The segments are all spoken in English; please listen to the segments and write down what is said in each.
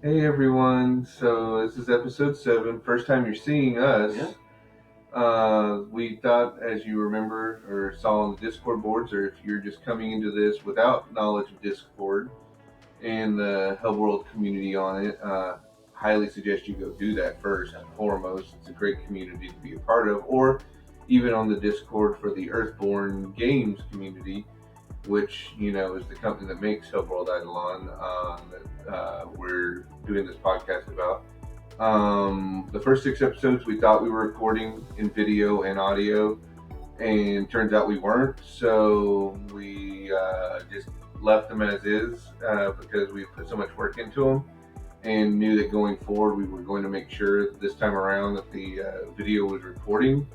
Hey everyone, so this is episode 7, first time you're seeing us. Yeah. We thought, as you remember or saw on the Discord boards, or if you're just coming into this without knowledge of Discord and the Hub World community on it, highly suggest you go do that first and foremost. It's a great community to be a part of, or even on the Discord for the Earthborn Games community, which is the company that makes Hub World Eidolon, that we're doing this podcast about. The first 6 episodes we thought we were recording in video and audio, and turns out we weren't. So we just left them as is because we put so much work into them, and knew that going forward we were going to make sure this time around that the video was recording,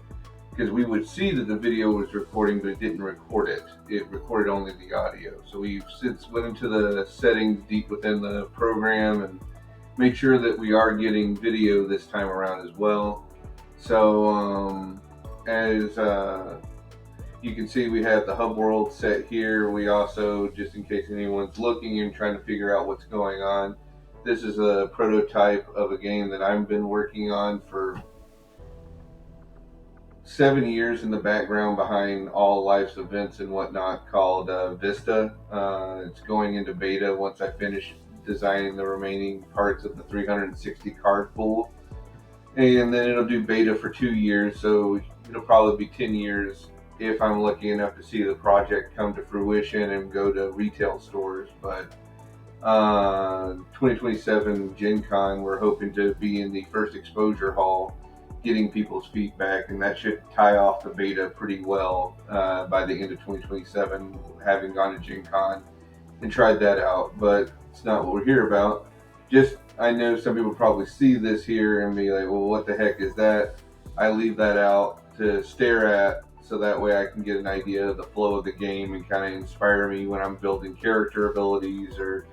because we would see that the video was recording, but it didn't record it. It recorded only the audio. So we've since went into the settings deep within the program and make sure that we are getting video this time around as well. So as you can see, we have the Hub World set here. We also, just in case anyone's looking and trying to figure out what's going on, this is a prototype of a game that I've been working on for 7 years in the background behind all life's events and whatnot, called Vista. It's going into beta once I finish designing the remaining parts of the 360 card pool. And then it'll do beta for 2 years, so it'll probably be 10 years if I'm lucky enough to see the project come to fruition and go to retail stores. But 2027 Gen Con, we're hoping to be in the first exposure hall getting people's feedback, and that should tie off the beta pretty well by the end of 2027, having gone to Gen Con and tried that out. But it's not what we're here about. Just, I know some people probably see this here and be like, well, what the heck is that? I leave that out to stare at, so that way I can get an idea of the flow of the game and kind of inspire me when I'm building character abilities or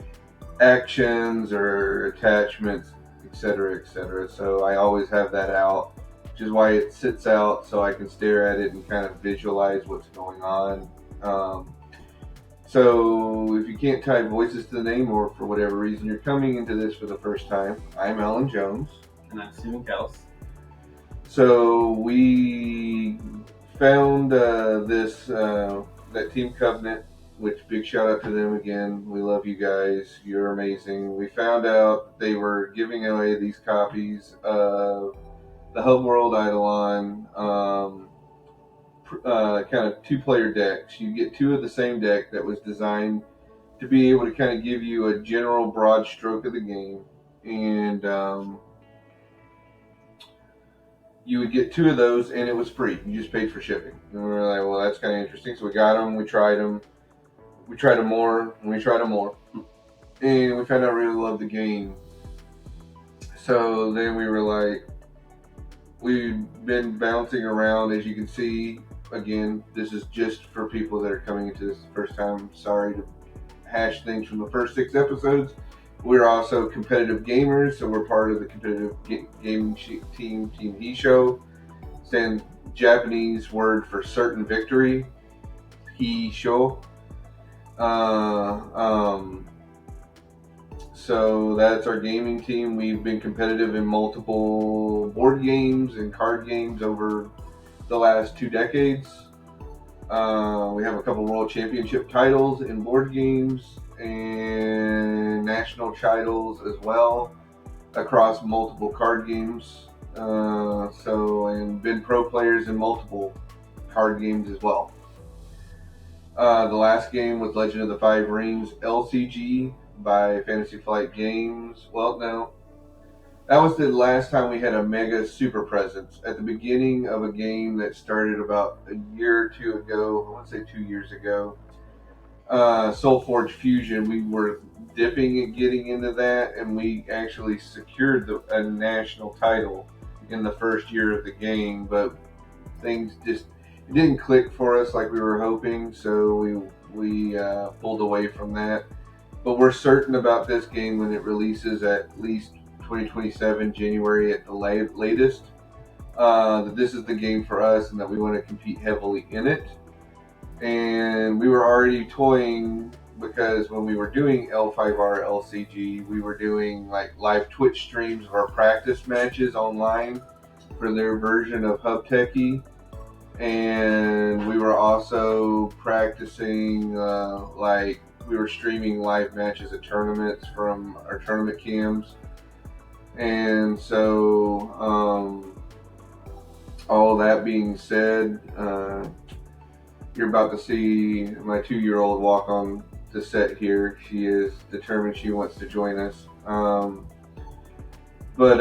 actions or attachments, etc., etc. So I always have that out, which is why it sits out, so I can stare at it and kind of visualize what's going on. So if you can't tie voices to the name, or for whatever reason you're coming into this for the first time, I'm Alan Jones. And I'm Stephen Kels. So we found that Team Covenant, which, big shout out to them again. We love you guys. You're amazing. We found out they were giving away these copies of the Hub World Eidolon kind of 2-player decks. You get 2 of the same deck that was designed to be able to kind of give you a general broad stroke of the game. And you would get 2 of those, and it was free. You just paid for shipping. And we were like, well, that's kind of interesting. So we got them. We tried them. We tried them more, and we tried them more. And we found out we really loved the game. So then we were like, we've been bouncing around, as you can see. Again, this is just for people that are coming into this the first time. Sorry to hash things from the first 6 episodes. We're also competitive gamers, so we're part of the competitive gaming team, Team Hisshou. Stands Japanese word for certain victory, Hisshou. So that's our gaming team. We've been competitive in multiple board games and card games over the last 2 decades. We have a couple world championship titles in board games and national titles as well across multiple card games. And been pro players in multiple card games as well. The last game was Legend of the Five Rings LCG by Fantasy Flight Games. Well, no, that was the last time we had a mega super presence at the beginning of a game that started about a year or 2 ago. I want to say 2 years ago. Soulforge Fusion, we were dipping and getting into that, and we actually secured a national title in the first year of the game, but things just, it didn't click for us like we were hoping, so we pulled away from that. But we're certain about this game when it releases, at least 2027 January at the latest, that this is the game for us and that we want to compete heavily in it. And we were already toying because when we were doing L5R LCG, we were doing like live Twitch streams of our practice matches online for their version of Hub Techie. And we were also practicing, like we were streaming live matches at tournaments from our tournament cams. And so, all that being said, you're about to see my 2-year-old walk on the set here. She is determined she wants to join us. But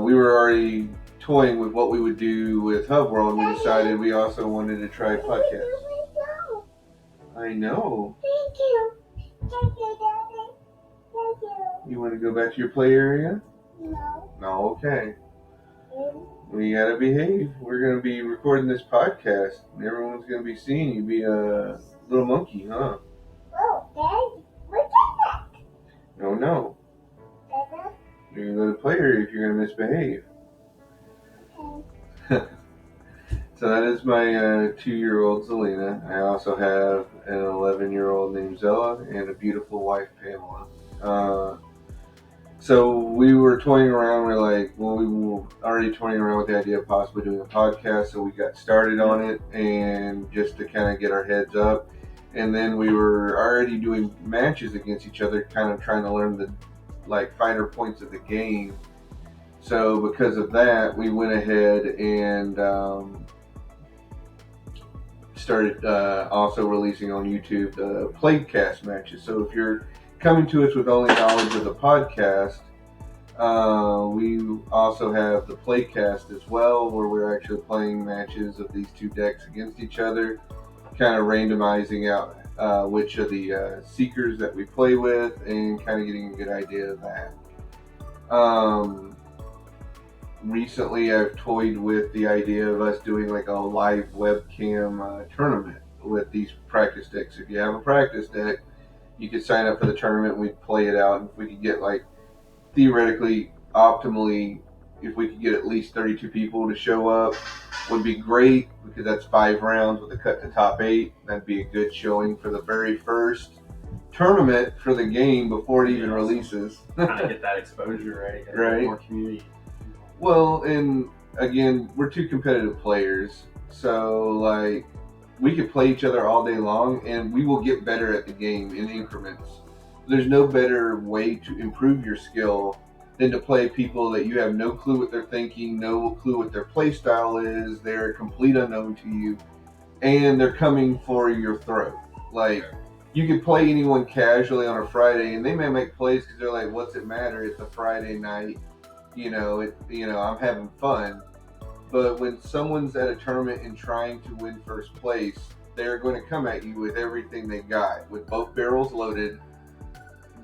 we were already toying with what we would do with Hub World, and we decided we also wanted to try podcasts. I know. Thank you. Thank you, Daddy. Thank you. You want to go back to your play area? No. No, okay. We gotta behave. We're gonna be recording this podcast, and everyone's gonna be seeing you be a little monkey, huh? Oh, Daddy, what's that? No. Dada? You're gonna go to the play area if you're gonna misbehave. Okay. So that is my 2-year-old Zelina. I also have an 11-year-old named Zella and a beautiful wife, Pamela. So we were toying around. We're like, well, we were already toying around with the idea of possibly doing a podcast. So we got started on it, and just to kind of get our heads up. And then we were already doing matches against each other, kind of trying to learn the finer points of the game. So because of that, we went ahead and started also releasing on YouTube the playcast matches. So if you're coming to us with only knowledge of the podcast, we also have the playcast as well, where we're actually playing matches of these two decks against each other, kind of randomizing out which of the seekers that we play with, and kind of getting a good idea of that. Recently, I've toyed with the idea of us doing like a live webcam tournament with these practice decks. If you have a practice deck, you could sign up for the tournament. We'd play it out, and if we could get theoretically, optimally, if we could get at least 32 people to show up, would be great, because that's 5 rounds with a cut to top 8. That'd be a good showing for the very first tournament for the game before it even releases. Kind of get that exposure, right? Get Right. More community. Well, and again, we're 2 competitive players, so we could play each other all day long, and we will get better at the game in increments. There's no better way to improve your skill than to play people that you have no clue what they're thinking, no clue what their play style is, they're a complete unknown to you, and they're coming for your throat. You could play anyone casually on a Friday, and they may make plays because they're like, what's it matter? It's a Friday night. I'm having fun. But when someone's at a tournament and trying to win first place, they're going to come at you with everything they got, with both barrels loaded.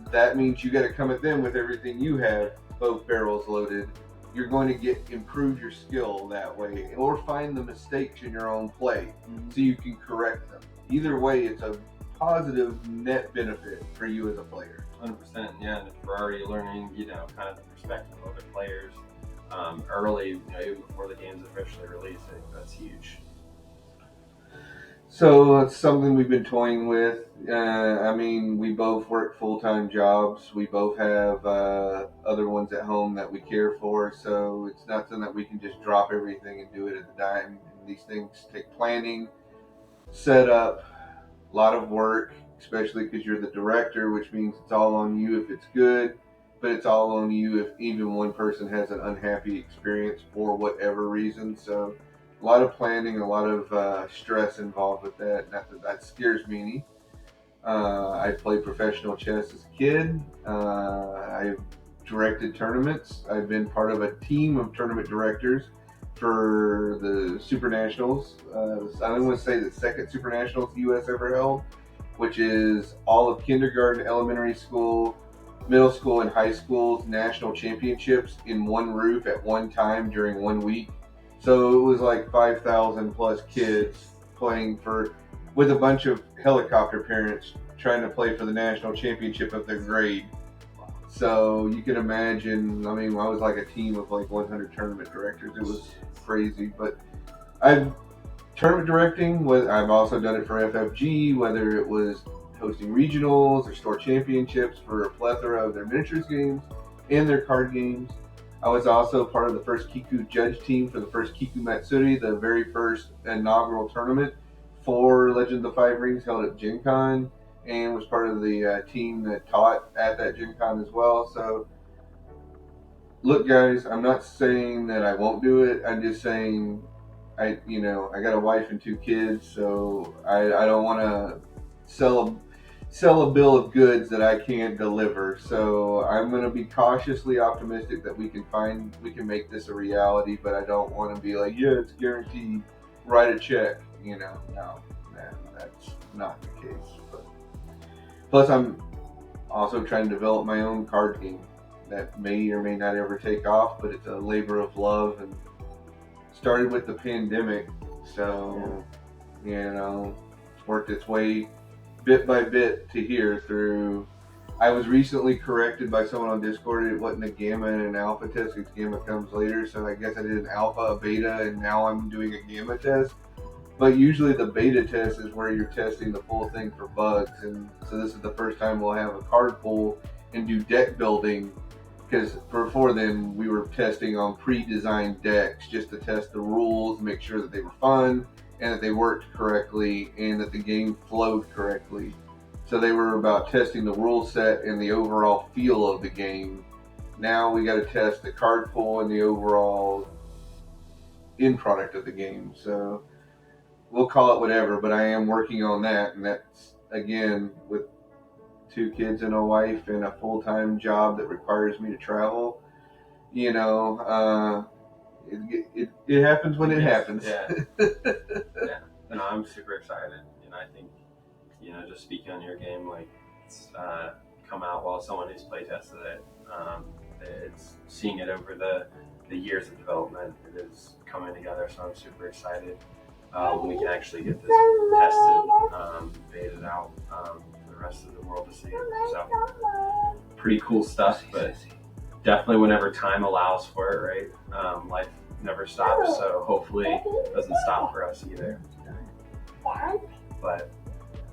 That means you got to come at them with everything you have, both barrels loaded. You're going to improve your skill that way, or find the mistakes in your own play so you can correct them. Either way, it's a positive net benefit for you as a player. 100%, yeah. And if we're already learning, kind of the perspective of other players early, even before the game's officially released, I think that's huge. So it's something we've been toying with. We both work full-time jobs. We both have other ones at home that we care for. So it's not something that we can just drop everything and do it at the dime. And these things take planning, setup, a lot of work, especially because you're the director, which means it's all on you if it's good, but it's all on you if even one person has an unhappy experience for whatever reason. So a lot of planning, a lot of stress involved with that. Not that scares me any. I played professional chess as a kid. I've directed tournaments. I've been part of a team of tournament directors for the Super Nationals. I don't want to say the second Super Nationals the U.S. ever held, which is all of kindergarten, elementary school, middle school, and high school's national championships in one roof at one time during 1 week. So it was like 5,000 plus kids playing with a bunch of helicopter parents trying to play for the national championship of their grade. So you can imagine, I was like a team of 100 tournament directors. It was crazy. But tournament directing, I've also done it for FFG, whether it was hosting regionals or store championships for a plethora of their miniatures games and their card games. I was also part of the first Kiku judge team for the first Kiku Matsuri, the very first inaugural tournament for Legend of the Five Rings held at Gen Con, and was part of the team that taught at that Gen Con as well. So, look, guys, I'm not saying that I won't do it. I'm just saying I got a wife and 2 kids, so I don't want to sell a bill of goods that I can't deliver. So I'm going to be cautiously optimistic that we can make this a reality, but I don't want to be like, yeah, it's guaranteed. Write a check. No, man, that's not the case. But plus, I'm also trying to develop my own card game that may or may not ever take off, but it's a labor of love and started with the pandemic, so it's worked its way bit by bit to here through. I was recently corrected by someone on Discord. It wasn't a gamma and an alpha test because gamma comes later. So I guess I did an alpha, a beta, and now I'm doing a gamma test. But usually the beta test is where you're testing the full thing for bugs, and so this is the first time we'll have a card pool and do deck building, because before then we were testing on pre-designed decks just to test the rules, make sure that they were fun and that they worked correctly and that the game flowed correctly. So they were about testing the rule set and the overall feel of the game. Now we got to test the card pool and the overall end product of the game. So we'll call it whatever, but I am working on that, and that's again with 2 kids and a wife and a full-time job that requires me to travel. It happens when it happens. Yeah. Yeah. No, I'm super excited. I think, just speaking on your game, like it's come out well. Someone who's play tested it. It's seeing it over the years of development. It is coming together, so I'm super excited when we can actually get this tested, baited out for the rest of the world to see it. So pretty cool stuff, but definitely whenever time allows for it, right? Life never stops, so hopefully it doesn't stop for us either. But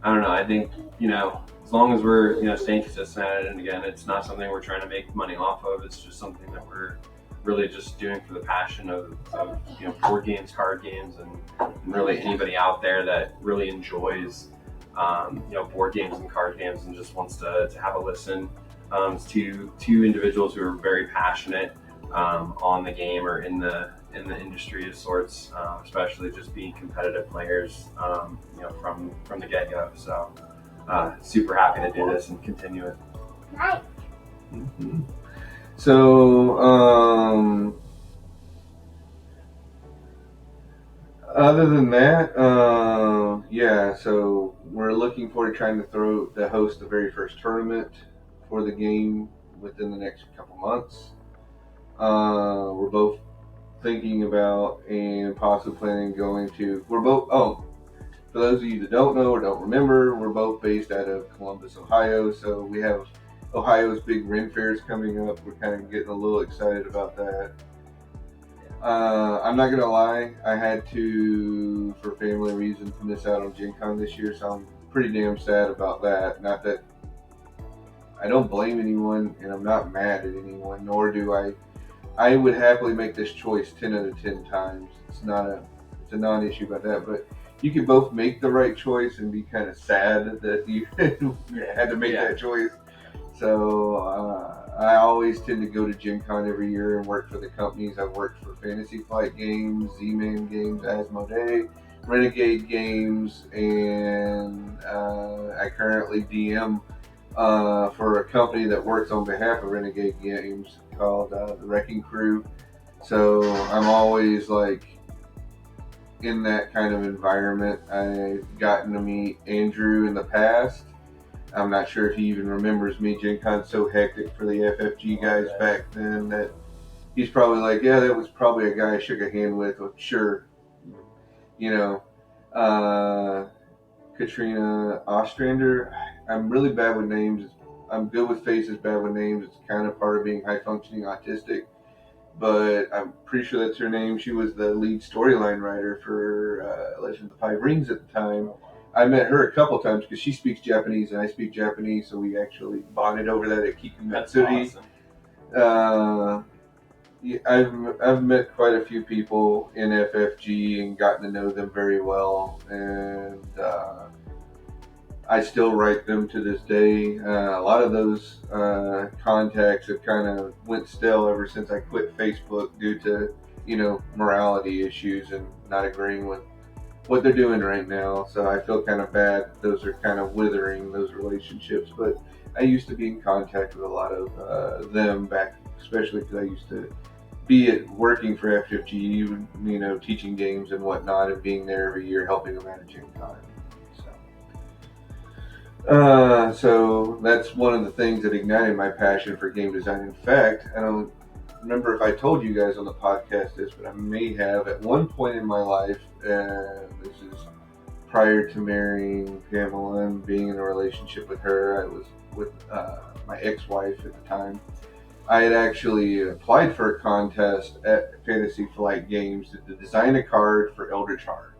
I don't know. I think as long as we're staying consistent at it, and again, it's not something we're trying to make money off of. It's just something that we're really just doing for the passion of board games, card games, and really anybody out there that really enjoys board games and card games and just wants to have a listen to two individuals who are very passionate on the game or in the industry of sorts, especially just being competitive players, from the get-go. So super happy to do this and continue it. Mm-hmm. So, other than that, so we're looking forward to trying to host the very first tournament for the game within the next couple months. We're both thinking about and possibly planning for those of you that don't know or don't remember, we're both based out of Columbus, Ohio, so we have Ohio's big Ren Fairs coming up. We're kind of getting a little excited about that. I'm not gonna lie, I had to, for family reasons, miss out on Gen Con this year, so I'm pretty damn sad about that. Not that I don't blame anyone, and I'm not mad at anyone, nor do I. I would happily make this choice 10 out of 10 times. It's a non-issue about that, but you can both make the right choice and be kind of sad that you had to make that choice. So I always tend to go to Gen Con every year and work for the companies. I've worked for Fantasy Flight Games, Z-Man Games, Asmodee, Renegade Games, and I currently DM for a company that works on behalf of Renegade Games called the Wrecking Crew. So I'm always like in that kind of environment. I've gotten to meet Andrew in the past. I'm not sure if he even remembers me. Gen Con's so hectic for the FFG guys back then that he's probably like, yeah, that was probably a guy I shook a hand with. Well, sure. Katrina Ostrander. I'm really bad with names. I'm good with faces, bad with names. It's kind of part of being high-functioning autistic. But I'm pretty sure that's her name. She was the lead storyline writer for Legend of the Five Rings at the time. I met her a couple times because she speaks Japanese and I speak Japanese, so we actually bonded over that at That's Kikumatsuri. awesome. Yeah, I've met quite a few people in FFG and gotten to know them very well, and I still write them to this day. A lot of those contacts have kind of went stale ever since I quit Facebook due to morality issues and not agreeing with what they're doing right now. So I feel kind of bad. Those are kind of withering, those relationships. But I used to be in contact with a lot of them back, especially because I used to be at working for FFG, teaching games and whatnot, and being there every year helping them manage income. So that's one of the things that ignited my passion for game design. In fact, I don't remember if I told you guys on the podcast this, but I may have at one point in my life. This is prior to marrying Pamela and being in a relationship with her. I was with my ex-wife at the time. I had actually applied for a contest at Fantasy Flight Games to design a card for Eldritch Horror.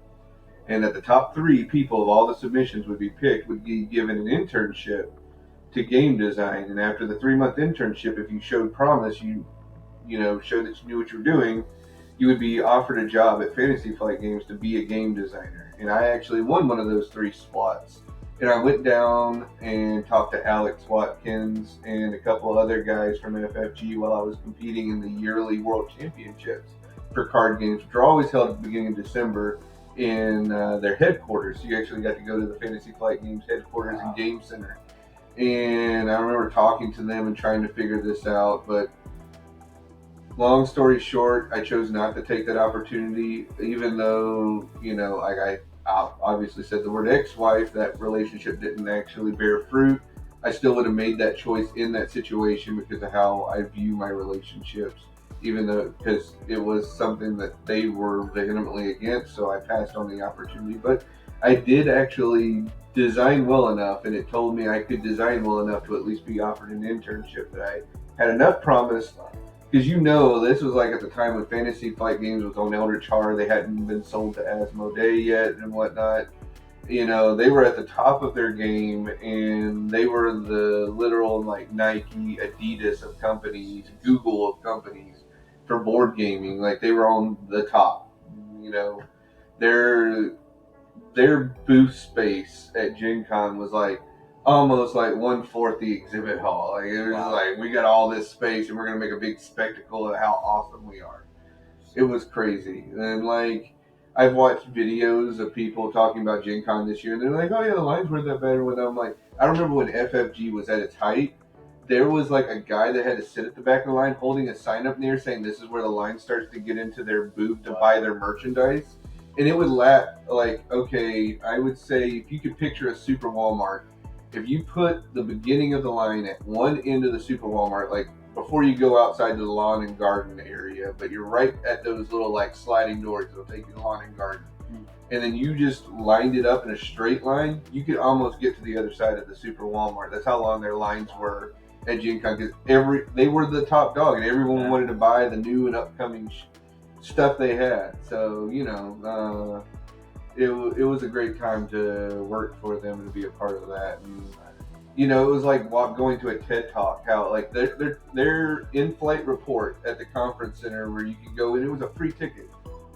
And that the top 3 people of all the submissions would be picked would be given an internship to game design. And after the 3-month internship, if you showed promise, showed that you knew what you were doing, you would be offered a job at Fantasy Flight Games to be a game designer. And I actually won one of those 3 spots. And I went down and talked to Alex Watkins and a couple of other guys from FFG while I was competing in the yearly World Championships for card games, which are always held at the beginning of December in their headquarters. So you actually got to go to the Fantasy Flight Games headquarters and game center. And I remember talking to them and trying to figure this out, but long story short, I chose not to take that opportunity, even though, I obviously said the word ex-wife, that relationship didn't actually bear fruit. I still would have made that choice in that situation because of how I view my relationships, even though, because it was something that they were vehemently against, so I passed on the opportunity. But I did actually design well enough, and it told me I could design well enough to at least be offered an internship, that I had enough promise. Because this was like at the time when Fantasy Flight Games was on Eldritch Horror, they hadn't been sold to Asmodee yet and whatnot. They were at the top of their game, and they were the literal like Nike, Adidas of companies, Google of companies for board gaming. Like they were on the top. Their their booth space at Gen Con was like almost like 1/4 the exhibit hall. Like it was like we got all this space and we're gonna make a big spectacle of how awesome we are. It was crazy. And like I've watched videos of people talking about Gen Con this year and they're like, oh yeah, the lines weren't that bad. And I'm like, I remember when FFG was at its height, there was like a guy that had to sit at the back of the line holding a sign up near saying this is where the line starts to get into their booth to buy their merchandise. And it would okay, I would say if you could picture a super Walmart, if you put the beginning of the line at one end of the super Walmart, like before you go outside to the lawn and garden area, but you're right at those little like sliding doors that'll take you to lawn and garden. And then you just lined it up in a straight line, you could almost get to the other side of the super Walmart. That's how long their lines were at Gen Con, because they were the top dog and everyone wanted to buy the new and upcoming stuff they had. So, it was a great time to work for them and to be a part of that. And, it was like going to a TED Talk, how like their in-flight report at the conference center where you could go in, it was a free ticket.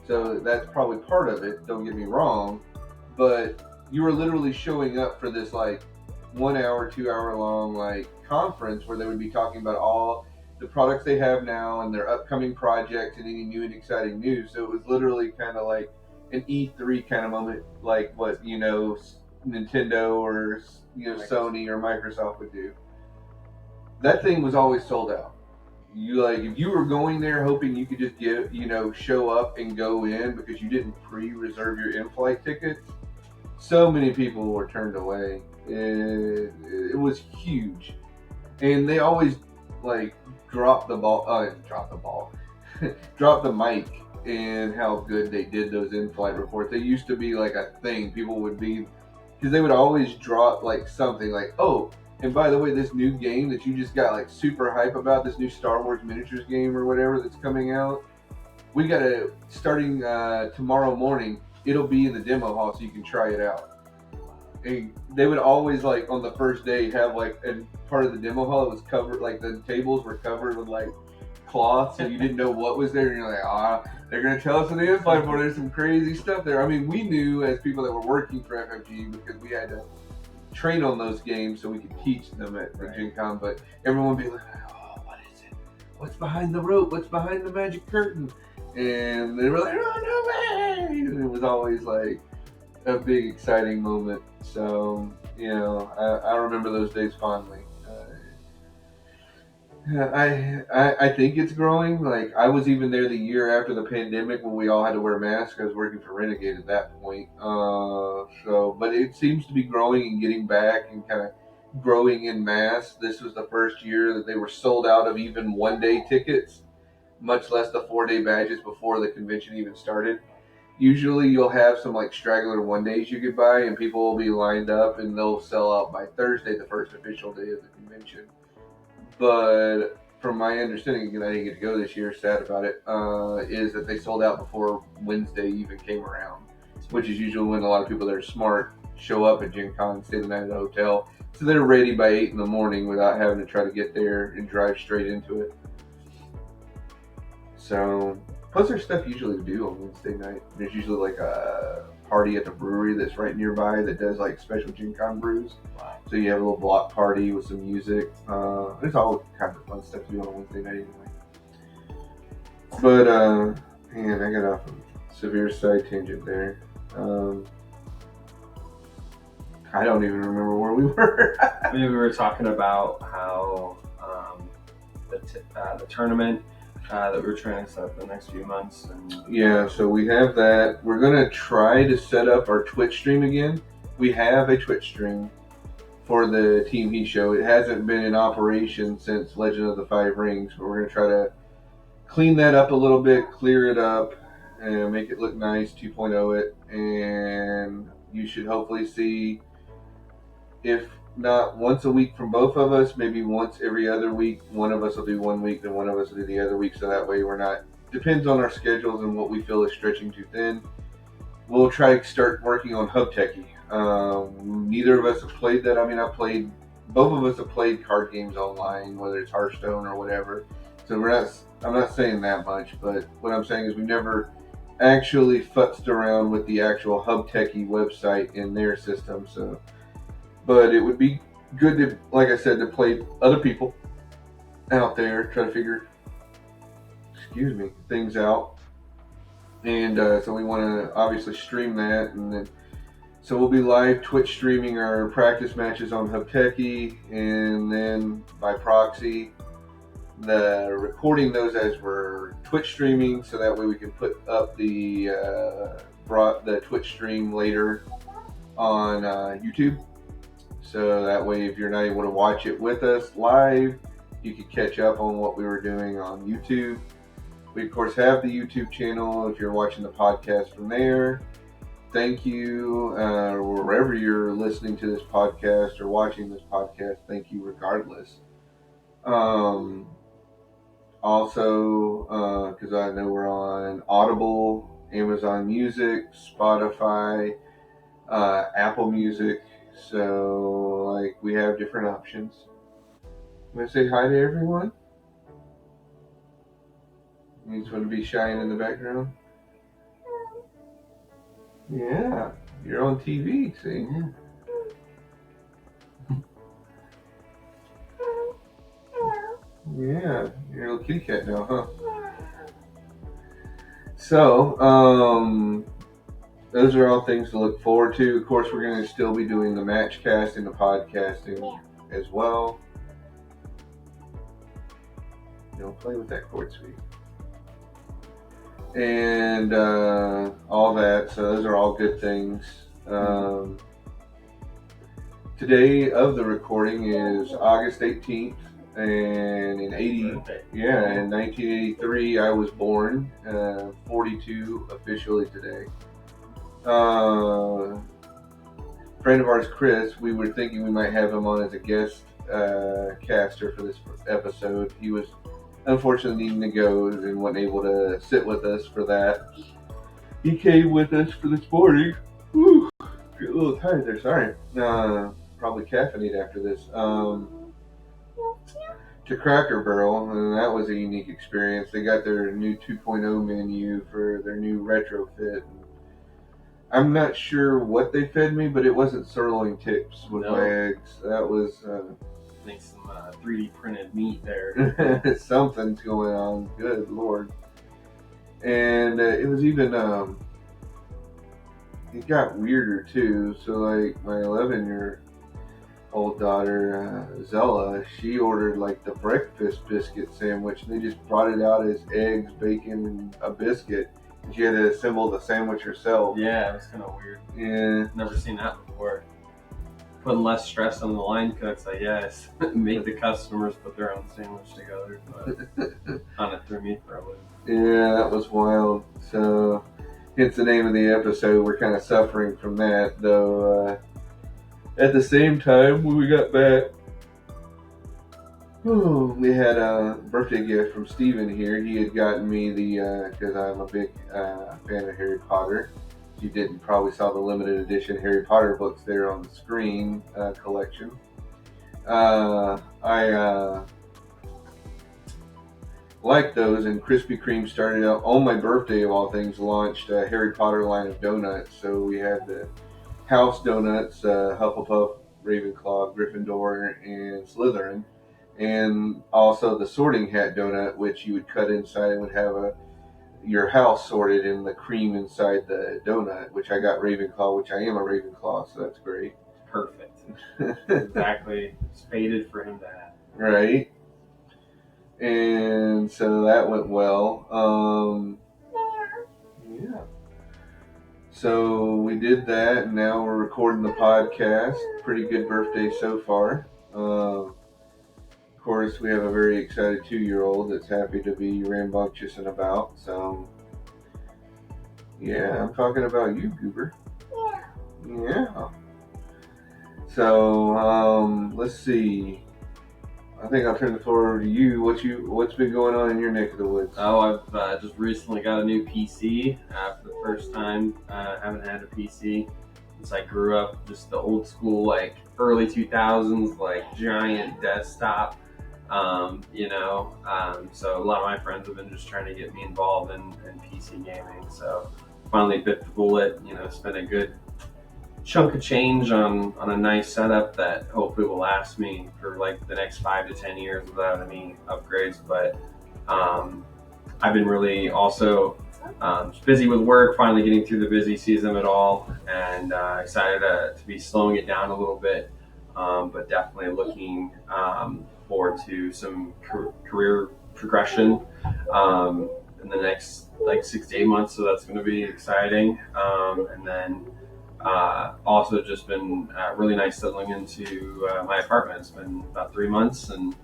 So that's probably part of it, don't get me wrong. But you were literally showing up for this like 1 hour, 2 hour long like conference where they would be talking about all the products they have now and their upcoming projects and any new and exciting news. So it was literally kind of like an E3 kind of moment, like what Nintendo or Sony or Microsoft would do. That thing was always sold out. If you were going there hoping you could just show up and go in because you didn't pre-reserve your in-flight tickets, so many people were turned away. It was huge, and they always like drop the mic and how good they did those in-flight reports. They used to be like a thing. People would be, because they would always drop like something like, oh, and by the way, this new game that you just got like super hype about, this new Star Wars miniatures game or whatever that's coming out, we got to, starting tomorrow morning, it'll be in the demo hall so you can try it out. they would always like on the first day have like, and part of the demo hall it was covered, like the tables were covered with like cloth, so you didn't know what was there, and you're like, they're gonna tell us in the invite board there's some crazy stuff there. I mean, we knew as people that were working for FFG because we had to train on those games so we could teach them at the Gen Con, but everyone would be like, oh, what is it? What's behind the rope? What's behind the magic curtain? And they were like, oh, no way! And it was always like a big, exciting moment. So, I remember those days fondly. I think it's growing. Like, I was even there the year after the pandemic when we all had to wear masks. I was working for Renegade at that point. But it seems to be growing and getting back and kind of growing in mass. This was the first year that they were sold out of even 1-day tickets, much less the 4-day badges before the convention even started. Usually you'll have some like straggler 1-days you could buy, and people will be lined up and they'll sell out by Thursday, the first official day of the convention. But from my understanding, again, I didn't get to go this year, sad about it, is that they sold out before Wednesday even came around, which is usually when a lot of people that are smart show up at Gen Con and stay the night at a hotel. So they're ready by 8 in the morning without having to try to get there and drive straight into it. So, plus there's stuff usually to do on Wednesday night. There's usually like a party at the brewery that's right nearby that does like special Gen Con brews. Wow. So you have a little block party with some music. There's all kinds of fun stuff to do on a Wednesday night anyway. But, man, I got off a severe side tangent there. I don't even remember where we were. We were talking about how the tournament that we're trying to set up the next few months. Yeah, so we have that. We're going to try to set up our Twitch stream again. We have a Twitch stream for the Team Hisshou. It hasn't been in operation since Legend of the Five Rings, but we're going to try to clean that up a little bit, clear it up, and make it look nice, 2.0 it, and you should hopefully see, if not once a week from both of us, maybe once every other week. One of us will do 1 week, then one of us will do the other week, so that way we're not, depends on our schedules and what we feel is stretching too thin. We'll try to start working on Hub Techie. Neither of us have played that. I mean, both of us have played card games online, whether it's Hearthstone or whatever. So I'm not saying that much, but what I'm saying is we've never actually futzed around with the actual Hub Techie website in their system. So, but it would be good to, like I said, to play other people out there, try to figure, things out. And so we want to obviously stream that, and then so we'll be live Twitch streaming our practice matches on Hub Techie, and then by proxy, recording those as we're Twitch streaming, so that way we can put up the Twitch stream later on YouTube. So that way, if you're not able to watch it with us live, you can catch up on what we were doing on YouTube. We, of course, have the YouTube channel if you're watching the podcast from there. Thank you. Wherever you're listening to this podcast or watching this podcast, thank you regardless. Also, because I know we're on Audible, Amazon Music, Spotify, Apple Music. So, like, we have different options. I'm going to say hi to everyone. You just want to be shying in the background? Yeah, you're on TV, see? Yeah, you're a little kitty cat now, huh? So, those are all things to look forward to. Of course, we're going to still be doing the match casting, the podcasting as well. Don't play with that cord sweep. And all that. So those are all good things. Today of the recording is August 18th, and in 1983 I was born. 42 officially today. Friend of ours, Chris, we were thinking we might have him on as a guest caster for this episode. He was unfortunately needing to go and wasn't able to sit with us for that. He came with us for this morning. Whew, get a little tired there. Sorry. Probably caffeinate after this. To Cracker Barrel, and that was a unique experience. They got their new 2.0 menu for their new retrofit. I'm not sure what they fed me, but it wasn't sirloin tips with my eggs. That was I think some 3D printed meat there. something's going on. Good Lord. And it was even it got weirder too. So like my 11-year-old daughter Zella, she ordered like the breakfast biscuit sandwich. And they just brought it out as eggs, bacon, and a biscuit. And she had to assemble the sandwich herself. Yeah, it was kind of weird. Yeah. Never seen that before. Putting less stress on the line cooks, I guess. Make the customers put their own sandwich together. But kind of threw me for a loop. Yeah, that was wild. So, hence the name of the episode. We're kind of suffering from that, though. At the same time, when we got back, we had a birthday gift from Steven here. He had gotten me because I'm a big fan of Harry Potter. If you didn't, probably saw the limited edition Harry Potter books there on the screen collection. I like those, and Krispy Kreme started out on my birthday of all things, launched a Harry Potter line of donuts. So we had the house donuts, Hufflepuff, Ravenclaw, Gryffindor, and Slytherin, and also the Sorting Hat donut, which you would cut inside and would have your house sorted in the cream inside the donut, which I got Ravenclaw, which I am a Ravenclaw, so that's great. Perfect. Exactly. It's fated for him to have. Right. And so that went well. Yeah. So we did that, and now we're recording the podcast. Pretty good birthday so far. Of course, we have a very excited 2-year-old that's happy to be rambunctious and about. So, yeah, I'm talking about you, Goober. Yeah. So, let's see. I think I'll turn the floor over to you. What's been going on in your neck of the woods? Oh, I've just recently got a new PC for the first time. I haven't had a PC since I grew up. Just the old school, like early 2000s, like giant desktop. So a lot of my friends have been just trying to get me involved in PC gaming. So finally bit the bullet. Spent a good chunk of change on a nice setup that hopefully will last me for like the next 5 to 10 years without any upgrades. But I've been really also just busy with work, finally getting through the busy season of it all, and excited to be slowing it down a little bit, but definitely looking forward to some career progression in the next like 6 to 8 months. So that's going to be exciting. And then also just been really nice settling into my apartment. It's been about 3 months, and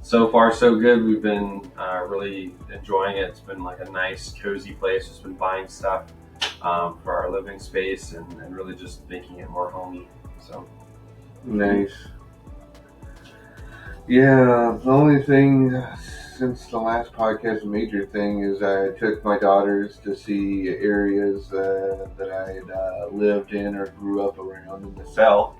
so far so good. We've been really enjoying it. It's been like a nice cozy place. Just been buying stuff for our living space and really just making it more homey. So nice. Yeah, the only thing since the last podcast, major thing, is I took my daughters to see areas that I had lived in or grew up around in the South.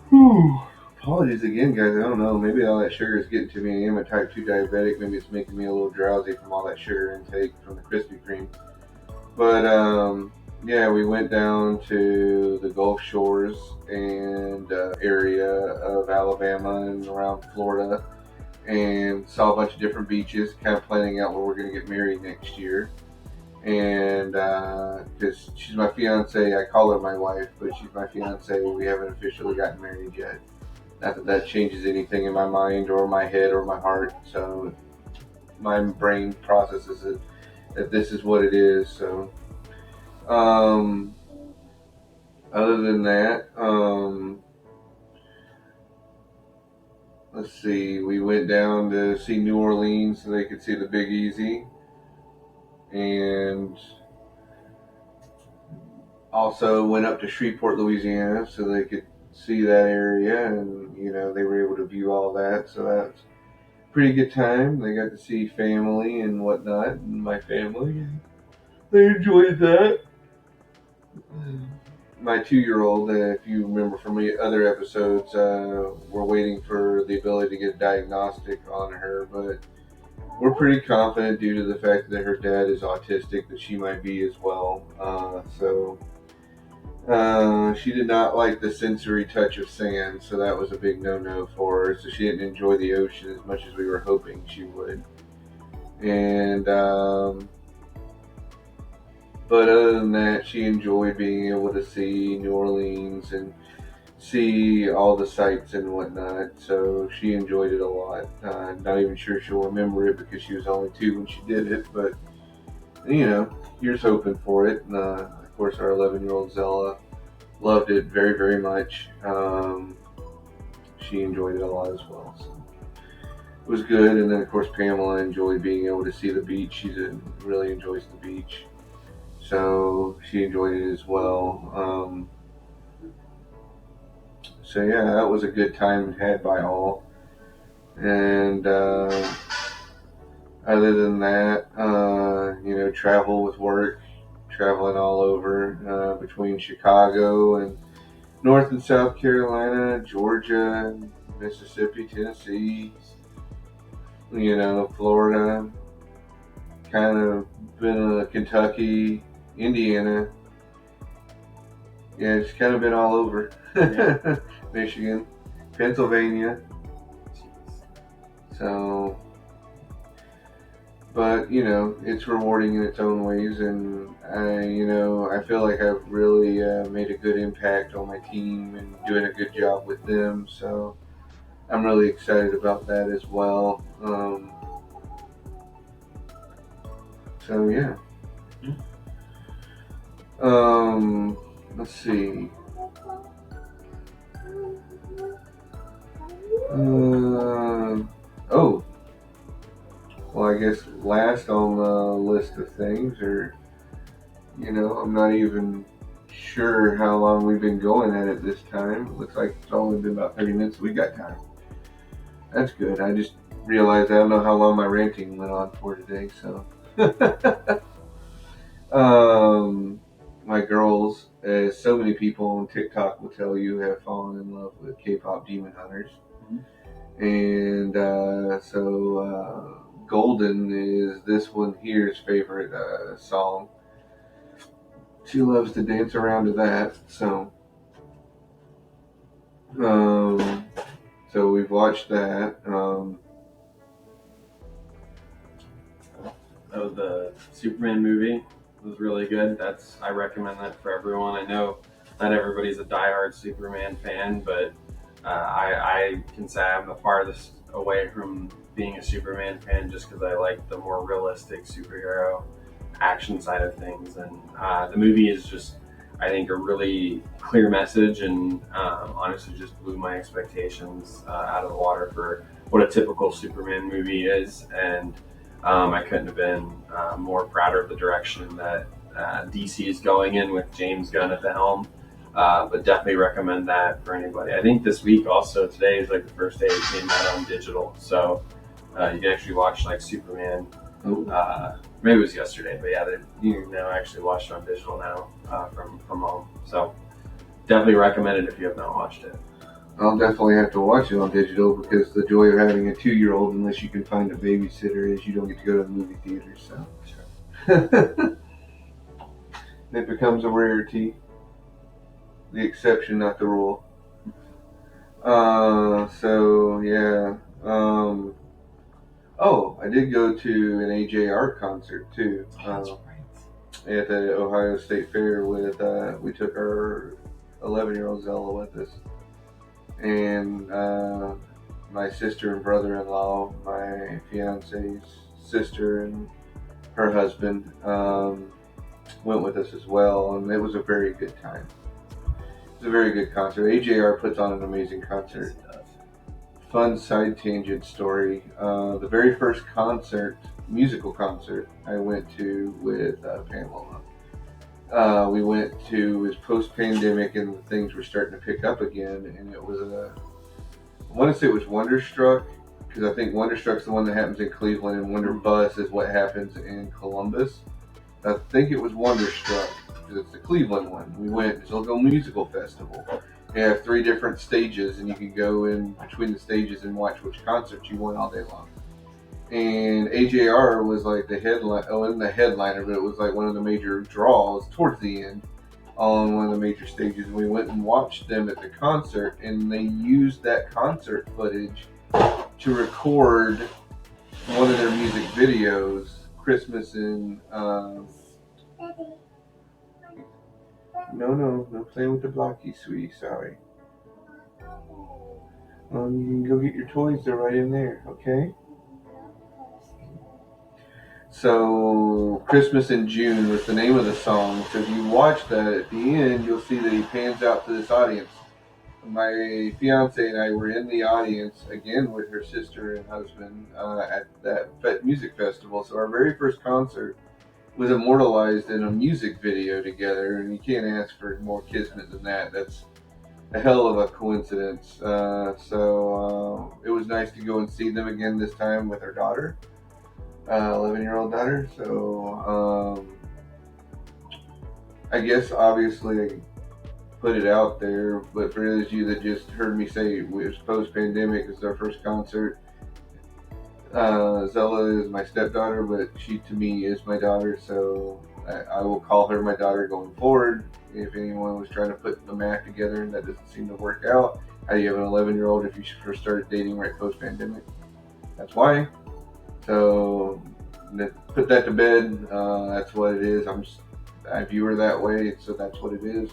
Whew. Apologies again, guys. I don't know. Maybe all that sugar is getting to me. I am a type 2 diabetic. Maybe it's making me a little drowsy from all that sugar intake from the Krispy Kreme. But yeah, we went down to the Gulf Shores and area of Alabama and around Florida, and saw a bunch of different beaches, kind of planning out where we're going to get married next year. And because she's my fiance, I call her my wife, but she's my fiance. We haven't officially gotten married yet. Not that that changes anything in my mind or my head or my heart. So my brain processes it that this is what it is. So other than that, let's see, we went down to see New Orleans so they could see the Big Easy, and also went up to Shreveport, Louisiana so they could see that area, and they were able to view all that. So that's a pretty good time. They got to see family and whatnot, and my family. They enjoyed that. my 2-year-old, if you remember from the other episodes, we're waiting for the ability to get a diagnostic on her, but we're pretty confident due to the fact that her dad is autistic that she might be as well. She did not like the sensory touch of sand, so that was a big no-no for her. So she didn't enjoy the ocean as much as we were hoping she would. And but other than that, she enjoyed being able to see New Orleans and see all the sights and whatnot. So she enjoyed it a lot. Not even sure she'll remember it because she was only 2 when she did it, but here's hoping for it. And, of course, our 11-year-old Zella loved it very, very much. She enjoyed it a lot as well. So it was good. And then, of course, Pamela enjoyed being able to see the beach. She really enjoys the beach. So she enjoyed it as well. So yeah, that was a good time had by all. And other than that, travel with work, traveling all over between Chicago and North and South Carolina, Georgia, Mississippi, Tennessee, Florida, kind of been Kentucky, Indiana. Yeah, it's kind of been all over. Yeah. Michigan, Pennsylvania. So, but it's rewarding in its own ways, and I feel like I've really made a good impact on my team and doing a good job with them. So I'm really excited about that as well. So yeah. Let's see. Oh, well, I guess last on the list of things, or I'm not even sure how long we've been going at it this time. It looks like it's only been about 30 minutes. We got time. That's good. I just realized I don't know how long my ranting went on for today. So, my girls, as so many people on TikTok will tell you, have fallen in love with K-pop Demon Hunters. And so Golden is this one here's favorite song. She loves to dance around to that. So we've watched that. The Superman movie was really good. I recommend that for everyone. I know not everybody's a diehard Superman fan, but I can say I'm the farthest away from being a Superman fan just because I like the more realistic superhero action side of things. And the movie is just, I think, a really clear message, and honestly just blew my expectations out of the water for what a typical Superman movie is. And I couldn't have been more prouder of the direction that DC is going in with James Gunn at the helm. But definitely recommend that for anybody. I think this week also, today is like the first day it came out on digital. So you can actually watch like Superman. Maybe it was yesterday, but yeah, you can now actually watch it on digital now from home. So definitely recommend it if you have not watched it. I'll definitely have to watch it on digital because the joy of having a 2-year-old, unless you can find a babysitter, is you don't get to go to the movie theater. So sure. It becomes a rarity. The exception, not the rule. So yeah. I did go to an AJR concert too. That's right. At the Ohio State Fair with we took our 11-year-old Zella with us, and my sister and brother-in-law, my fiance's sister and her husband went with us as well, and it was a very good time. It was a very good concert. AJR puts on an amazing concert. Fun side tangent story. The very first musical concert I went to with Pamela. We went to, it was post-pandemic and things were starting to pick up again, and it was I want to say it was Wonderstruck, because I think Wonderstruck's the one that happens in Cleveland, and Wonder Bus is what happens in Columbus. I think it was Wonderstruck, because it's the Cleveland one. We went, it's a little musical festival. They have 3 different stages, and you can go in between the stages and watch which concerts you want all day long. And AJR was like the headline, and the headliner, but it was like one of the major draws towards the end on one of the major stages. We went and watched them at the concert, and they used that concert footage to record one of their music videos, Christmas in. No playing with the blocky, sweetie. Sorry. You can go get your toys. They're right in there. Okay. So, Christmas in June was the name of the song. So, if you watch that at the end, you'll see that he pans out to this audience. My fiance and I were in the audience again with her sister and husband at that music festival. So, our very first concert was immortalized in a music video together, and you can't ask for more kismet than that. That's a hell of a coincidence. So, it was nice to go and see them again this time with our daughter. 11-year-old daughter. So I guess obviously I put it out there, but for those of you that just heard me say it was post-pandemic, it's our first concert. Zella is my stepdaughter, but she to me is my daughter, so I will call her my daughter going forward. If anyone was trying to put the math together and that doesn't seem to work out, how do you have an 11-year-old if you first started dating right post-pandemic? That's why. So put that to bed. That's what it is. I view her that way, so that's what it is.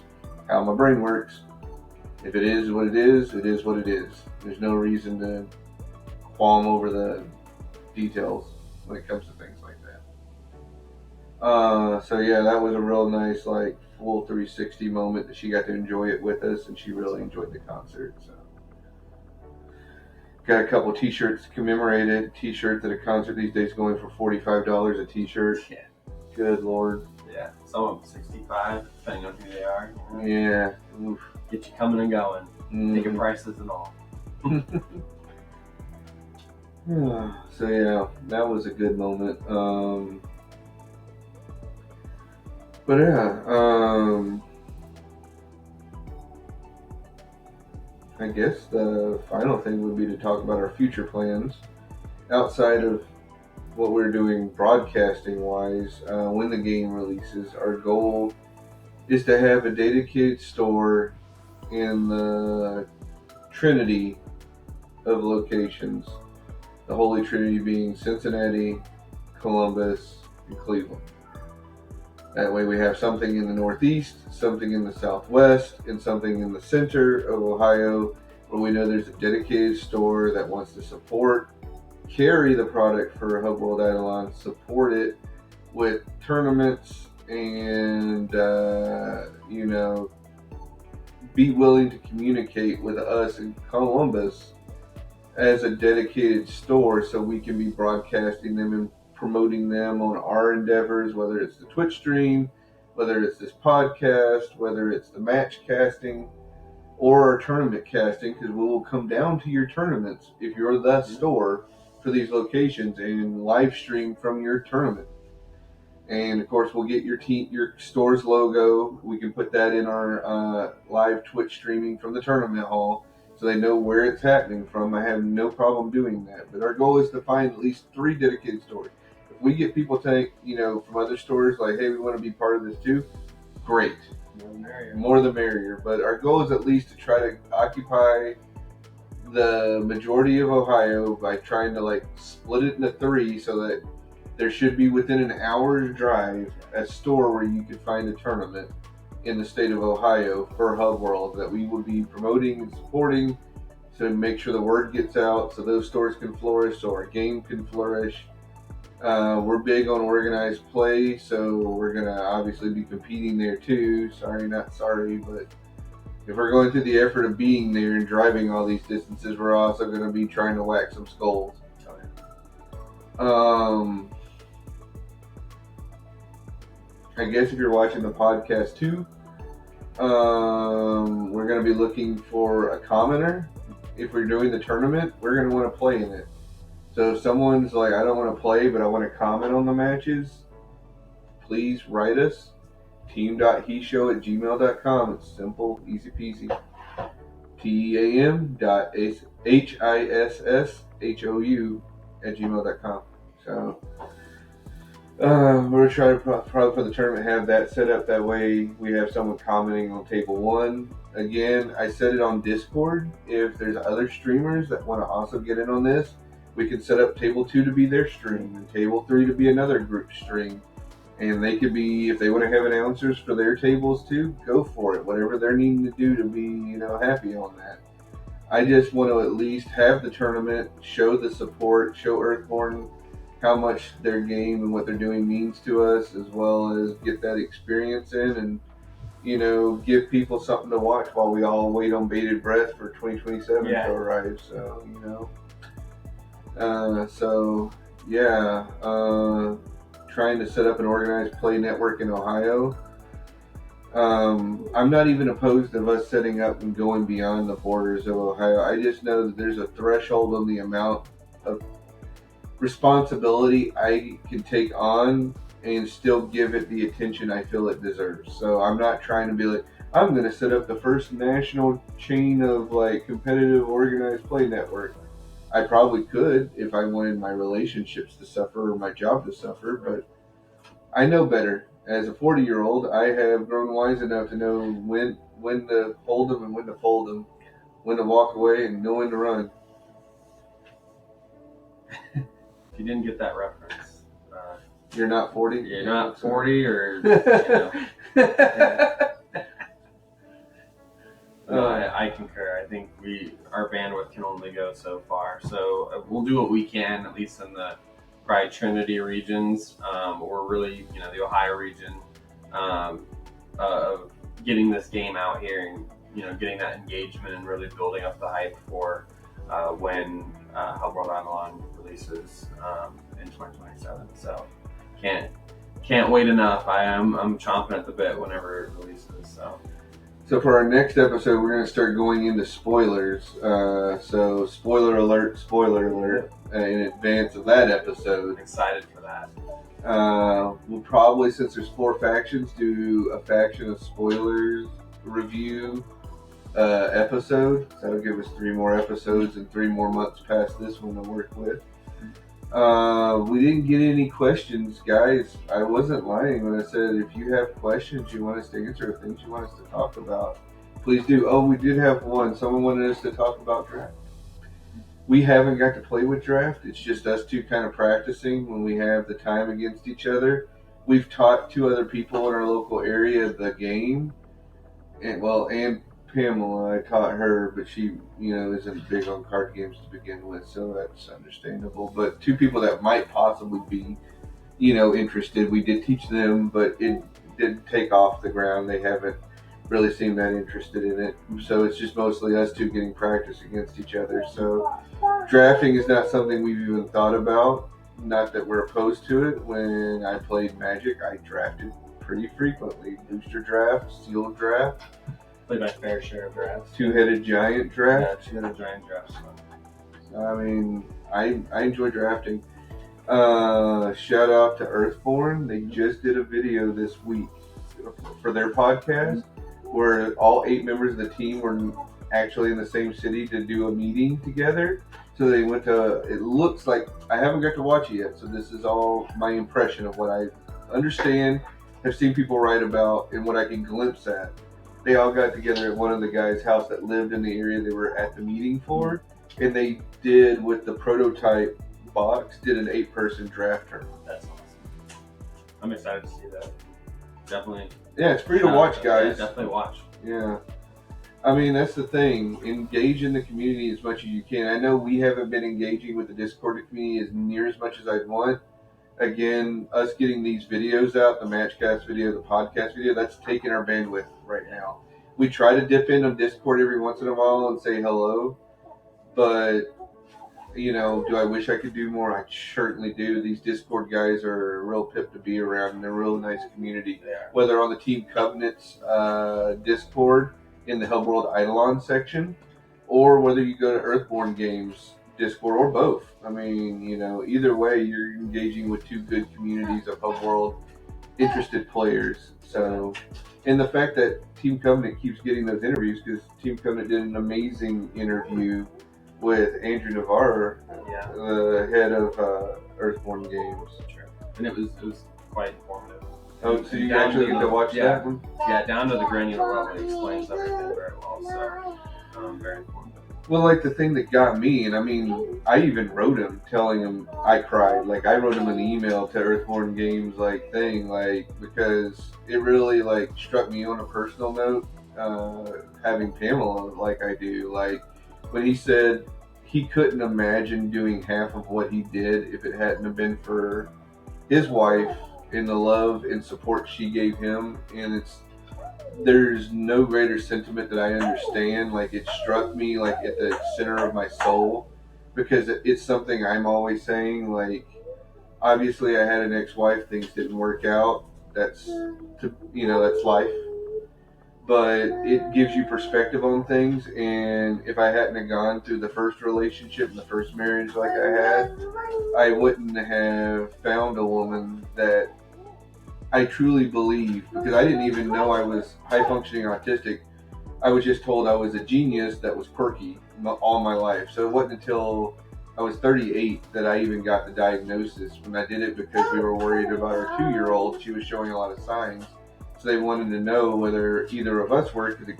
How my brain works. If it is what it is what it is. There's no reason to qualm over the details when it comes to things like that. So yeah, that was a real nice, like, full 360 moment that she got to enjoy it with us, and she really enjoyed the concert. So. Got a couple T-shirts commemorated. T-shirts at a concert these days going for $45 a T-shirt. Yeah. Good Lord. Yeah. Some of them 65, depending on who they are. Yeah. Oof. Get you coming and going. Taking prices and all. So yeah, that was a good moment. But yeah. I guess the final thing would be to talk about our future plans outside of what we're doing broadcasting wise. When the game releases, our goal is to have a dedicated store in the Trinity of locations, the Holy Trinity being Cincinnati, Columbus, and Cleveland. That way we have something in the Northeast, something in the Southwest, and something in the center of Ohio where we know there's a dedicated store that wants to support, carry the product for Hub World Eidolon, support it with tournaments, and, be willing to communicate with us in Columbus as a dedicated store so we can be broadcasting them and promoting them on our endeavors, whether it's the Twitch stream, whether it's this podcast, whether it's the match casting or our tournament casting, because we will come down to your tournaments if you're the store for these locations and live stream from your tournament. And of course, we'll get your store's logo. We can put that in our live Twitch streaming from the tournament hall, so they know where it's happening from. I have no problem doing that. But our goal is to find at least 3 dedicated stores. If we get people from other stores like, hey, we want to be part of this too, great. More the merrier. But our goal is at least to try to occupy the majority of Ohio by trying to split it into 3 so that there should be within an hour's drive a store where you could find a tournament in the state of Ohio for Hub World that we would be promoting and supporting to make sure the word gets out so those stores can flourish, so our game can flourish. We're big on organized play, so we're going to obviously be competing there too. Sorry, not sorry, but if we're going through the effort of being there and driving all these distances, we're also going to be trying to whack some skulls. I guess if you're watching the podcast too, we're going to be looking for a commenter. If we're doing the tournament, we're going to want to play in it. So if someone's like, I don't want to play, but I want to comment on the matches, please write us. team.hisshou@gmail.com. It's simple, easy peasy. team.hissshou@gmail.com. So we're trying to probably for the tournament have that set up. That way we have someone commenting on table one. Again, I said it on Discord. If there's other streamers that want to also get in on this, we can set up table two to be their stream and table three to be another group stream. And they could be, if they want to have announcers for their tables too, go for it. Whatever they're needing to do to be, happy on that. I just want to at least have the tournament, show the support, show Earthborn how much their game and what they're doing means to us, as well as get that experience in and, give people something to watch while we all wait on bated breath for 2027 to arrive. So, trying to set up an organized play network in Ohio. I'm not even opposed of us setting up and going beyond the borders of Ohio. I just know that there's a threshold on the amount of responsibility I can take on and still give it the attention I feel it deserves. So I'm not trying to be like, I'm going to set up the first national chain of competitive organized play network. I probably could if I wanted my relationships to suffer or my job to suffer, but I know better. As a 40-year-old, I have grown wise enough to know when to hold them and when to fold them, when to walk away and know when to run. If you didn't get that reference, you're not 40? You're not 40 or, No, I concur. I think our bandwidth can only go so far. So we'll do what we can, at least in the probably Trinity regions, or really, the Ohio region, of getting this game out here and, getting that engagement and really building up the hype for when Hellworld Online releases in 2027. So can't wait enough. I'm chomping at the bit whenever it releases. So for our next episode, we're going to start going into spoilers. So spoiler alert, in advance of that episode. Excited for that. We'll probably, since there's 4 factions, do a faction of spoilers review episode. So that'll give us 3 more episodes and 3 more months past this one to work with. We didn't get any questions, guys. I wasn't lying when I said if you have questions you want us to answer or things you want us to talk about, please do. Oh, we did have one. Someone wanted us to talk about draft. We haven't got to play with draft. It's just us two kind of practicing when we have the time against each other. We've taught 2 other people in our local area the game, and Pamela, I taught her, but she, isn't big on card games to begin with, so that's understandable. But 2 people that might possibly be, interested, we did teach them, but it didn't take off the ground. They haven't really seemed that interested in it. So it's just mostly us 2 getting practice against each other. So drafting is not something we've even thought about. Not that we're opposed to it. When I played Magic, I drafted pretty frequently. Booster draft, sealed draft. Played my fair share of drafts. 2-headed giant draft. Yeah, 2-headed giant drafts. I mean, I enjoy drafting. Shout out to Earthborn. They just did a video this week for their podcast where all 8 members of the team were actually in the same city to do a meeting together. So they went to, it looks like, I haven't got to watch it yet, so this is all my impression of what I understand, have seen people write about, and what I can glimpse at. They all got together at one of the guys' house that lived in the area they were at the meeting for, and they did, with the prototype box, did an 8-person draft tournament. That's awesome. I'm excited to see that. Definitely. Yeah, it's free to watch, guys. Yeah, definitely watch. Yeah. I mean, that's the thing. Engage in the community as much as you can. I know we haven't been engaging with the Discord community as near as much as I'd want. Again, us getting these videos out, the Matchcast video, the podcast video, that's taking our bandwidth right now. We try to dip in on Discord every once in a while and say hello, but, do I wish I could do more? I certainly do. These Discord guys are a real pip to be around, and they're a real nice community. Whether on the Team Covenant's Discord in the Hellworld Eidolon section, or whether you go to Earthborn Games Discord, or both. I mean, either way, you're engaging with 2 good communities of Hellworld interested players. So, and the fact that Team Covenant keeps getting those interviews, because Team Covenant did an amazing interview with Andrew Navarre, Yeah, the head of Earthborn Games. true. And it was quite informative. Oh, so And you down actually to get to watch yeah, that one? yeah, down to the granular level, he explains everything very well. So, very informative. Well, like the thing that got me, and I mean, I even wrote him telling him I cried. Like I wrote him an email to Earthborn Games, like thing, like because it really like struck me on a personal note, having Pamela like I do. Like when he said he couldn't imagine doing half of what he did if it hadn't have been for his wife and the love and support she gave him, and there's no greater sentiment that I understand. Like it struck me like at the center of my soul because it's something I'm always saying. Like obviously I had an ex-wife, things didn't work out. That's life. But it gives you perspective on things, and if I hadn't have gone through the first relationship and the first marriage like I had, I wouldn't have found a woman that I truly believe, because I didn't even know I was high functioning autistic. I was just told I was a genius that was quirky all my life. So it wasn't until I was 38 that I even got the diagnosis. When I did it because we were worried about our 2 year old, she was showing a lot of signs. So they wanted to know whether either of us were, because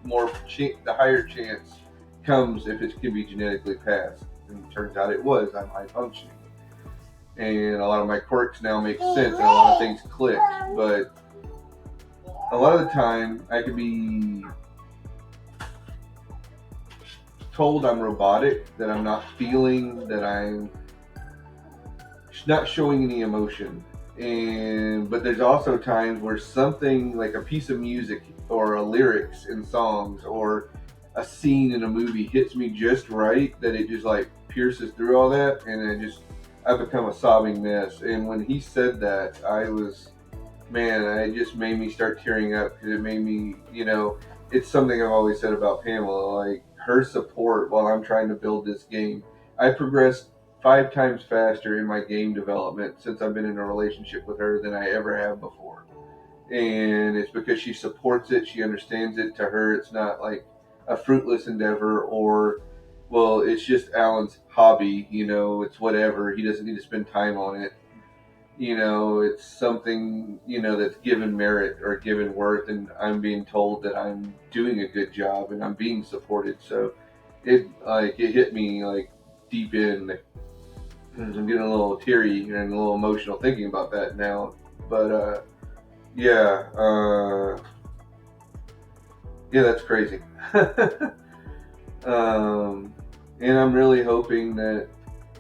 the higher chance comes if it can be genetically passed. And it turns out it was. I'm high functioning. And a lot of my quirks now make sense and a lot of things click. But a lot of the time, I could be told I'm robotic, that I'm not feeling, that I'm not showing any emotion. But there's also times where something like a piece of music or a lyrics in songs or a scene in a movie hits me just right that it just like pierces through all that, and I become a sobbing mess. And when he said that, it just made me start tearing up because it made me, it's something I've always said about Pamela, like her support while I'm trying to build this game. I progressed 5 times faster in my game development since I've been in a relationship with her than I ever have before. And it's because she supports it, she understands it. To her, it's not like a fruitless endeavor or, well, it's just Alan's hobby, it's whatever. He doesn't need to spend time on it. It's something, that's given merit or given worth, and I'm being told that I'm doing a good job and I'm being supported. So it hit me like deep in. I'm getting a little teary and a little emotional thinking about that now. But yeah, yeah, that's crazy. And I'm really hoping that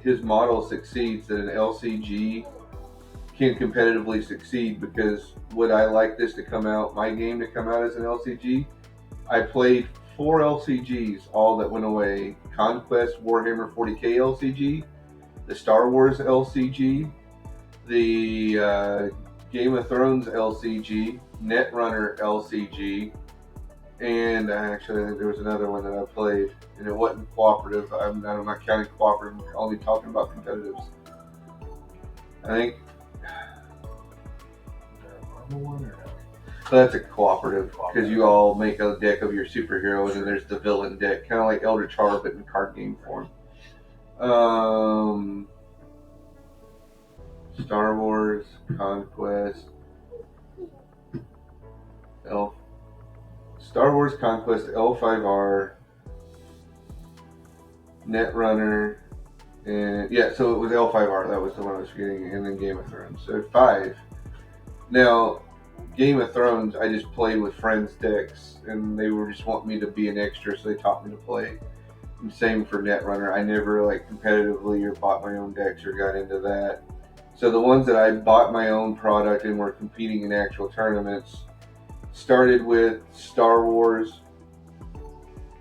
his model succeeds, that an LCG can competitively succeed, because would I like my game to come out as an LCG? I played 4 LCGs, all that went away: Conquest Warhammer 40k LCG, the Star Wars LCG, the Game of Thrones LCG, Netrunner LCG, and actually I think there was another one that I played, and it wasn't cooperative. I'm not counting cooperative, I'm only talking about competitives. I think so. That's a cooperative, because you all make a deck of your superhero, and then there's the villain deck, kind of like Eldritch Horror, but in card game form. Star Wars, Conquest, Star Wars Conquest, L5R, Netrunner, and yeah, so it was L5R. That was the one I was forgetting, and then Game of Thrones. So 5. Now, Game of Thrones, I just played with friends' decks, and they were just wanting me to be an extra, so they taught me to play. And same for Netrunner. I never like competitively or bought my own decks or got into that. So the ones that I bought my own product and were competing in actual tournaments started with Star Wars,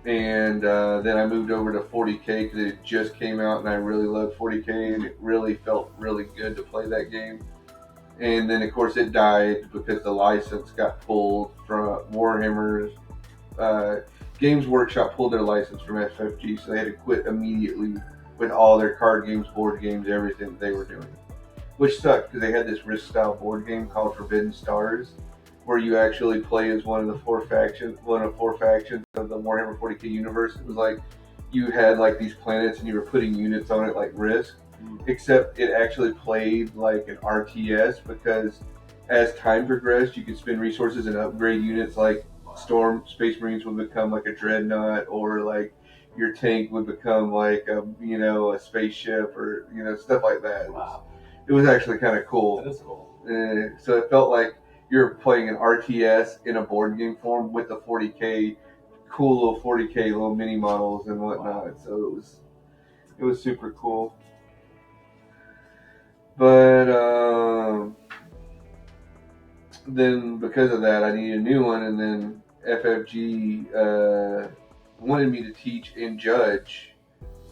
and then I moved over to 40k because it just came out, and I really loved 40k, and it really felt really good to play that game. And then, of course, it died because the license got pulled from Warhammer's. Games Workshop pulled their license from FFG, so they had to quit immediately with all their card games, board games, everything they were doing. which sucked because they had this Risk style board game called Forbidden Stars, where you actually play as one of four factions of the Warhammer 40k universe. It was like you had like these planets and you were putting units on it like Risk, except it actually played like an RTS because as time progressed, you could spend resources and upgrade units like Storm Space Marines would become like a dreadnought, or like your tank would become like a spaceship, or stuff like that. Wow. It was actually kind of cool. That is cool. So it felt like you're playing an RTS in a board game form with the 40k, cool little 40k little mini models and whatnot. Wow. So it was super cool. But then because of that, I needed a new one, and then FFG wanted me to teach and judge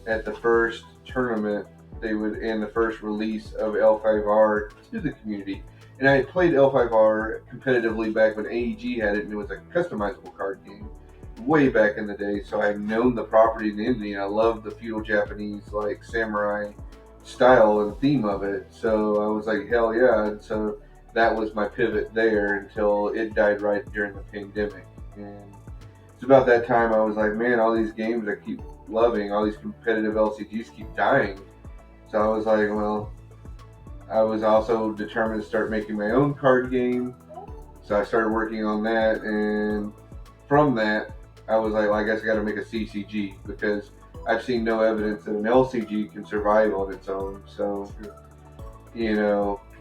at the first tournament they would, and the first release of L5R to the community. And I had played L5R competitively back when AEG had it, and it was a customizable card game way back in the day. So I had known the property and the entity, and I loved the feudal Japanese like samurai style and theme of it. So I was like, hell yeah! And so that was my pivot there until it died right during the pandemic. And it's about that time I was like, man, all these games I keep loving, all these competitive LCGs keep dying. So I was like, well, I was also determined to start making my own card game. So I started working on that, and from that, I was like, well, I guess I got to make a CCG because I've seen no evidence that an LCG can survive on its own. So,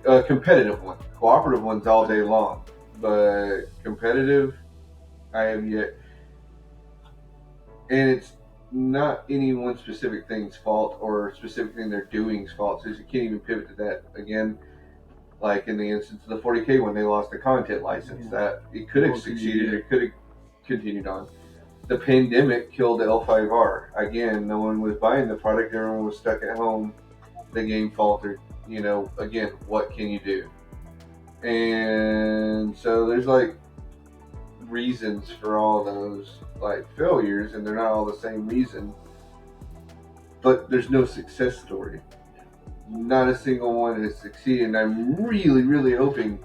a competitive one, cooperative ones all day long, but competitive, I have yet. And it's not any one specific thing's fault or specific thing they're doing's fault. So you can't even pivot to that again. Like in the instance of the 40k when they lost the content license, that it could have succeeded, it could have continued on. The pandemic killed L5R. Again, no one was buying the product, everyone was stuck at home. The game faltered. Again, what can you do? And so there's like reasons for all those like failures, and they're not all the same reason, but there's no success story. Not a single one has succeeded, and I'm really, really hoping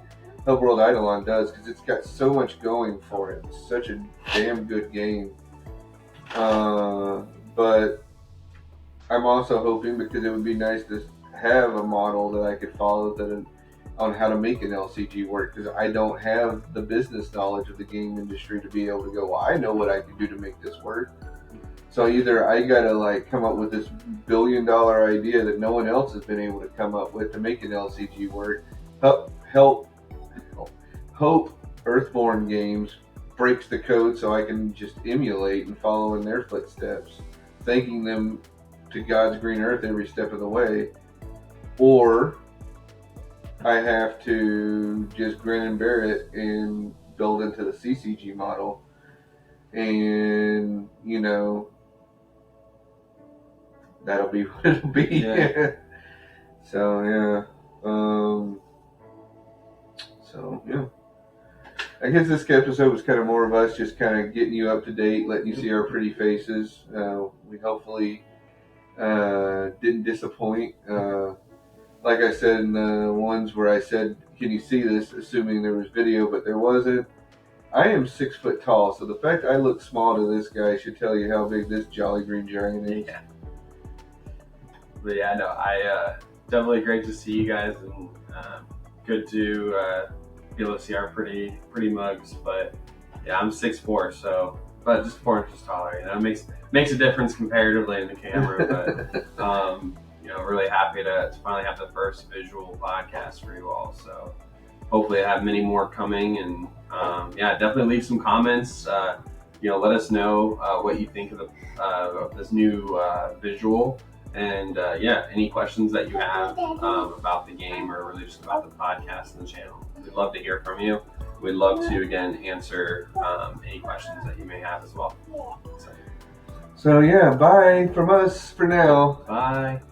Hellworld Eidolon does, because it's got so much going for it. It's such a damn good game. But I'm also hoping, because it would be nice to have a model that I could follow on how to make an LCG work, because I don't have the business knowledge of the game industry to be able to go, well, I know what I can do to make this work. So either I gotta like come up with this $1 billion idea that no one else has been able to come up with to make an LCG work. Hope Earthborn Games breaks the code so I can just emulate and follow in their footsteps, thanking them to God's green earth every step of the way. Or I have to just grin and bear it and build into the CCG model. And, that'll be what it'll be. Yeah. So, yeah. I guess this episode was kind of more of us just kind of getting you up to date, letting you see our pretty faces. We hopefully didn't disappoint. Like I said in the ones where I said, can you see this, assuming there was video, but there wasn't. I am 6 foot tall, so the fact I look small to this guy should tell you how big this jolly green giant is. Yeah. But yeah, no, definitely great to see you guys, and good to be able to see our pretty mugs. But yeah, I'm 6'4", so but just 4 inches taller. Makes a difference comparatively in the camera. But really happy to finally have the first visual podcast for you all. So hopefully I have many more coming, and definitely leave some comments. Let us know what you think of this new visual, and any questions that you have about the game, or really just about the podcast and the channel. We'd love to hear from you. We'd love to again answer any questions that you may have as well. So yeah, bye from us for now. Bye.